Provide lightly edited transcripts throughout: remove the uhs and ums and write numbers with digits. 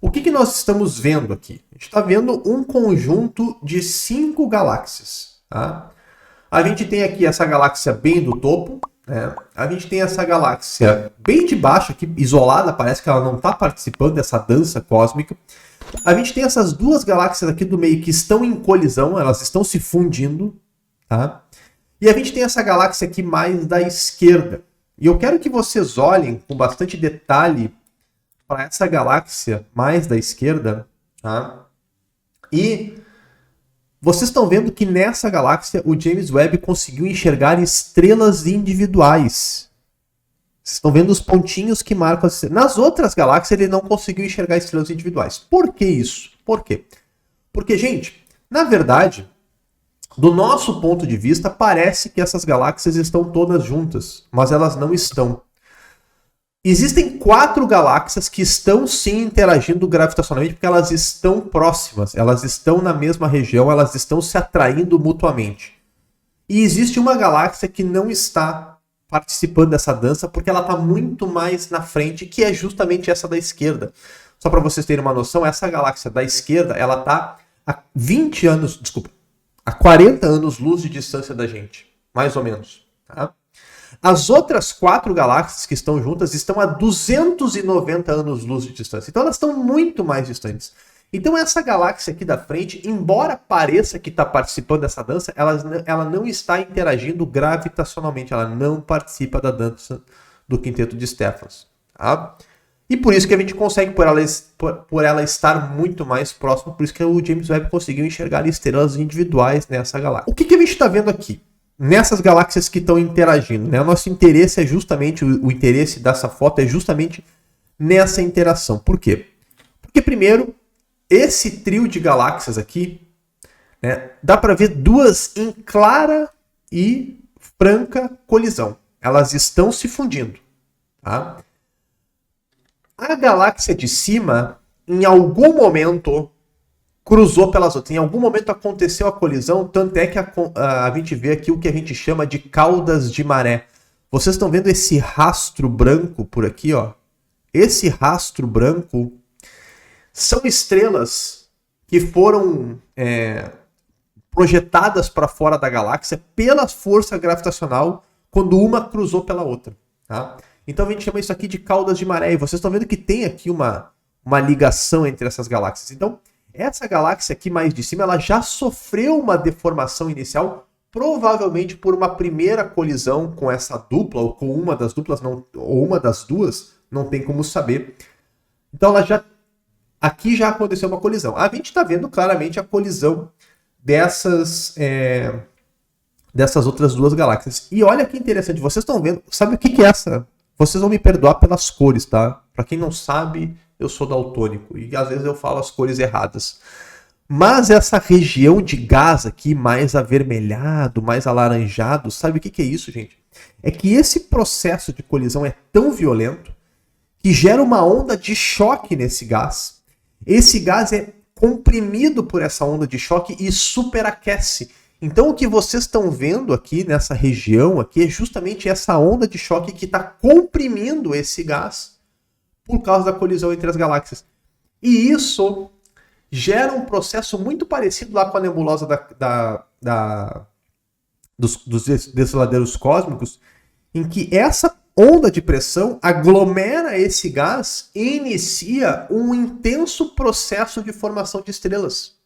O que nós estamos vendo aqui? A gente está vendo um conjunto de 5 galáxias. Tá? A gente tem aqui essa galáxia bem do topo, né? A gente tem essa galáxia bem de baixo aqui, isolada, parece que ela não está participando dessa dança cósmica. A gente tem essas duas galáxias aqui do meio que estão em colisão, elas estão se fundindo. Tá? E a gente tem essa galáxia aqui mais da esquerda. E eu quero que vocês olhem com bastante detalhe para essa galáxia mais da esquerda, tá? E vocês estão vendo que nessa galáxia o James Webb conseguiu enxergar estrelas individuais. Vocês estão vendo os pontinhos que marcam as estrelas. Nas outras galáxias ele não conseguiu enxergar estrelas individuais. Por que isso? Por quê? Porque, gente, na verdade, do nosso ponto de vista, parece que essas galáxias estão todas juntas, mas elas não estão. Existem 4 galáxias que estão sim interagindo gravitacionalmente porque elas estão próximas, elas estão na mesma região, elas estão se atraindo mutuamente. E existe uma galáxia que não está participando dessa dança porque ela está muito mais na frente, que é justamente essa da esquerda. Só para vocês terem uma noção, essa galáxia da esquerda, ela está a 20 anos, desculpa, a 40 anos-luz de distância da gente, mais ou menos, tá? As outras 4 galáxias que estão juntas estão a 290 anos-luz de distância. Então elas estão muito mais distantes. Então essa galáxia aqui da frente, embora pareça que está participando dessa dança, ela não está interagindo gravitacionalmente. Ela não participa da dança do quinteto de Stefanos. Tá? E por isso que a gente consegue, por ela estar muito mais próxima, por isso que o James Webb conseguiu enxergar estrelas individuais nessa galáxia. O que a gente está vendo aqui? Nessas galáxias que estão interagindo, né? O nosso interesse é justamente, o interesse dessa foto é justamente nessa interação. Por quê? Porque primeiro, esse trio de galáxias aqui, né, dá para ver duas em clara e franca colisão. Elas estão se fundindo. Tá? A galáxia de cima, em algum momento, cruzou pelas outras. Em algum momento aconteceu a colisão, tanto é que a gente vê aqui o que a gente chama de caudas de maré. Vocês estão vendo esse rastro branco por aqui, ó? Esse rastro branco são estrelas que foram projetadas para fora da galáxia pela força gravitacional quando uma cruzou pela outra. Tá? Então a gente chama isso aqui de caudas de maré. E vocês estão vendo que tem aqui uma ligação entre essas galáxias. Então, essa galáxia aqui mais de cima, ela já sofreu uma deformação inicial, provavelmente por uma primeira colisão com essa dupla, ou com uma das duplas, ou uma das duas, não tem como saber. Então aqui já aconteceu uma colisão. A gente está vendo claramente a colisão dessas outras duas galáxias. E olha que interessante, vocês estão vendo, sabe o que é essa? Vocês vão me perdoar pelas cores, tá? Para quem não sabe, eu sou daltônico e às vezes eu falo as cores erradas. Mas essa região de gás aqui, mais avermelhado, mais alaranjado, sabe o que é isso, gente? É que esse processo de colisão é tão violento que gera uma onda de choque nesse gás. Esse gás é comprimido por essa onda de choque e superaquece. Então o que vocês estão vendo aqui nessa região aqui é justamente essa onda de choque que está comprimindo esse gás por causa da colisão entre as galáxias. E isso gera um processo muito parecido lá com a nebulosa dos desfiladeiros cósmicos, em que essa onda de pressão aglomera esse gás e inicia um intenso processo de formação de estrelas.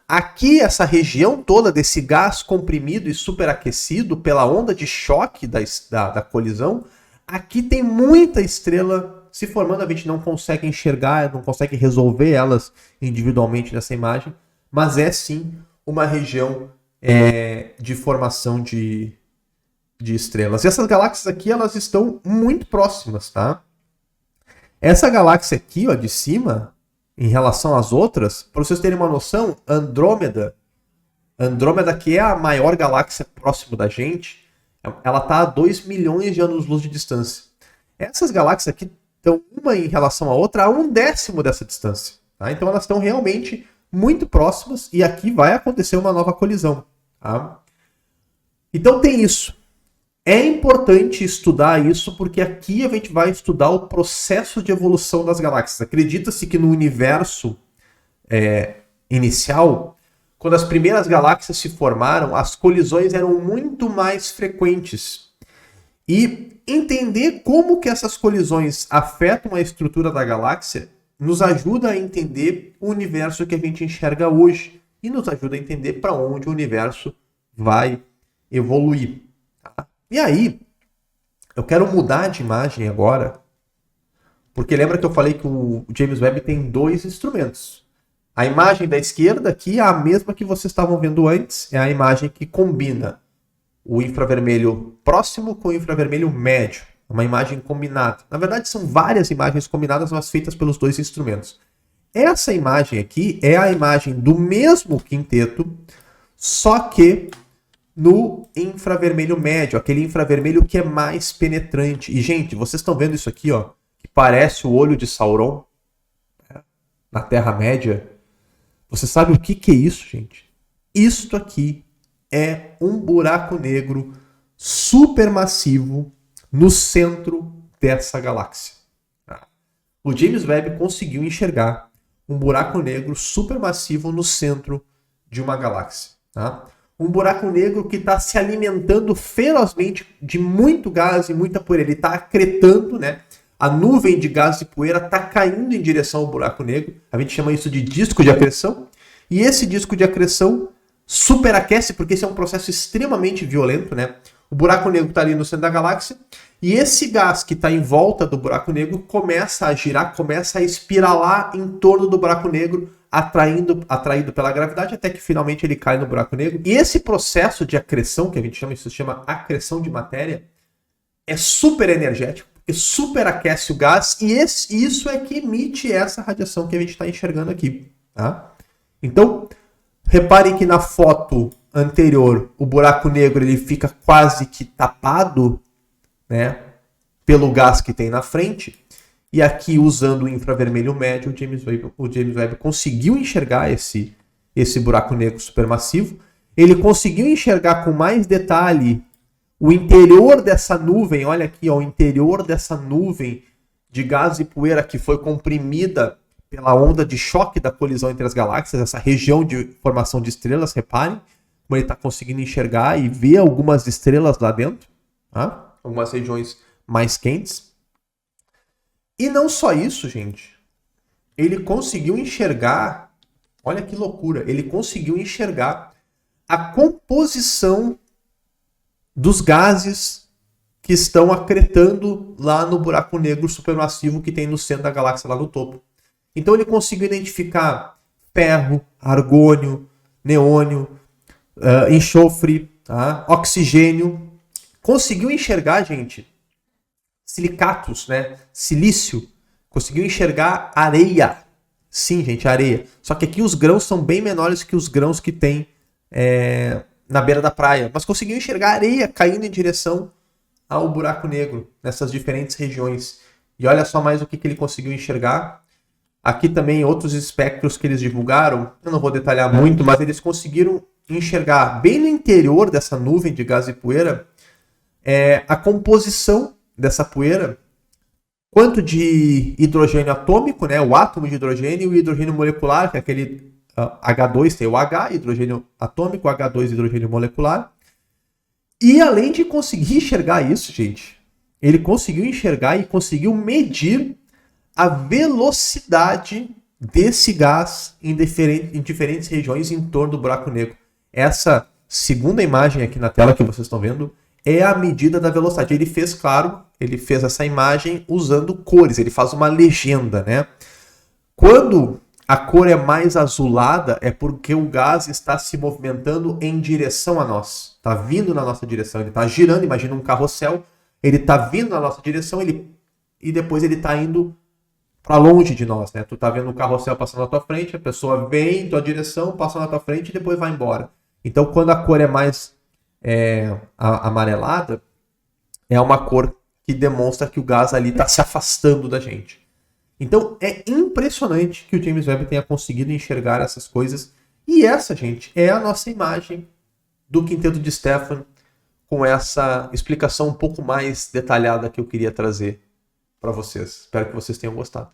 Aqui, essa região toda desse gás comprimido e superaquecido pela onda de choque da colisão, aqui tem muita estrela se formando. A gente não consegue enxergar, não consegue resolver elas individualmente nessa imagem, mas é sim uma região de formação de estrelas. E essas galáxias aqui, elas estão muito próximas, tá? Essa galáxia aqui, ó, de cima, em relação às outras, para vocês terem uma noção, Andrômeda, que é a maior galáxia próximo da gente, ela está a 2 milhões de anos-luz de distância. Essas galáxias aqui estão uma em relação à outra a 1/10 dessa distância. Tá? Então elas estão realmente muito próximas e aqui vai acontecer uma nova colisão. Tá? Então tem isso. É importante estudar isso porque aqui a gente vai estudar o processo de evolução das galáxias. Acredita-se que no universo inicial, quando as primeiras galáxias se formaram, as colisões eram muito mais frequentes. E entender como que essas colisões afetam a estrutura da galáxia nos ajuda a entender o universo que a gente enxerga hoje e nos ajuda a entender para onde o universo vai evoluir. E aí, eu quero mudar de imagem agora, porque lembra que eu falei que o James Webb tem 2 instrumentos. A imagem da esquerda aqui é a mesma que vocês estavam vendo antes, é a imagem que combina o infravermelho próximo com o infravermelho médio. É uma imagem combinada. Na verdade, são várias imagens combinadas, mas feitas pelos 2 instrumentos. Essa imagem aqui é a imagem do mesmo quinteto, só que no infravermelho médio, aquele infravermelho que é mais penetrante. E, gente, vocês estão vendo isso aqui, ó, que parece o olho de Sauron, né, na Terra-média. Você sabe o que é isso, gente? Isto aqui é um buraco negro supermassivo no centro dessa galáxia. O James Webb conseguiu enxergar um buraco negro supermassivo no centro de uma galáxia. Tá? Um buraco negro que está se alimentando ferozmente de muito gás e muita poeira. Ele está acretando, né? A nuvem de gás e poeira está caindo em direção ao buraco negro. A gente chama isso de disco de acreção. E esse disco de acreção superaquece, porque esse é um processo extremamente violento, né? O buraco negro está ali no centro da galáxia e esse gás que está em volta do buraco negro começa a girar, começa a espiralar em torno do buraco negro, atraído pela gravidade, até que finalmente ele cai no buraco negro. E esse processo de acreção, que a gente chama, isso se chama acreção de matéria, é super energético, porque superaquece o gás e isso é que emite essa radiação que a gente está enxergando aqui. Tá? Então, reparem que na foto anterior, o buraco negro ele fica quase que tapado, né, pelo gás que tem na frente. E aqui, usando o infravermelho médio, o James Webb conseguiu enxergar esse buraco negro supermassivo. Ele conseguiu enxergar com mais detalhe o interior dessa nuvem. Olha aqui, ó, o interior dessa nuvem de gás e poeira que foi comprimida pela onda de choque da colisão entre as galáxias, essa região de formação de estrelas. Reparem como ele está conseguindo enxergar e ver algumas estrelas lá dentro, tá? Algumas regiões mais quentes. E não só isso, gente. Ele conseguiu enxergar, olha que loucura, ele conseguiu enxergar a composição dos gases que estão acretando lá no buraco negro supermassivo que tem no centro da galáxia, lá no topo. Então ele conseguiu identificar ferro, argônio, neônio, enxofre, tá? Oxigênio. Conseguiu enxergar, gente, silicatos, né? Silício. Conseguiu enxergar areia. Sim, gente, areia. Só que aqui os grãos são bem menores que os grãos que tem na beira da praia. Mas conseguiu enxergar areia caindo em direção ao buraco negro, nessas diferentes regiões. E olha só mais o que ele conseguiu enxergar. Aqui também outros espectros que eles divulgaram. Eu não vou detalhar muito, mas eles conseguiram enxergar bem no interior dessa nuvem de gás e poeira a composição dessa poeira, quanto de hidrogênio atômico, né, o átomo de hidrogênio, e o hidrogênio molecular, que é aquele H2, tem o H, hidrogênio atômico, H2, hidrogênio molecular. E além de conseguir enxergar isso, gente, ele conseguiu enxergar e conseguiu medir a velocidade desse gás em diferentes regiões em torno do buraco negro. Essa segunda imagem aqui na tela que vocês estão vendo é a medida da velocidade. Ele fez, claro, ele fez essa imagem usando cores, ele faz uma legenda, né? Quando a cor é mais azulada, é porque o gás está se movimentando em direção a nós. Está vindo na nossa direção, ele está girando, imagina um carrossel, ele está vindo na nossa direção e depois ele está indo para longe de nós, né? Tu tá vendo o carrossel passando na tua frente, a pessoa vem em tua direção, passa na tua frente e depois vai embora. Então, quando a cor é mais amarelada, é uma cor que demonstra que o gás ali está se afastando da gente. Então, é impressionante que o James Webb tenha conseguido enxergar essas coisas. E essa, gente, é a nossa imagem do quinteto de Stefan com essa explicação um pouco mais detalhada que eu queria trazer para vocês. Espero que vocês tenham gostado.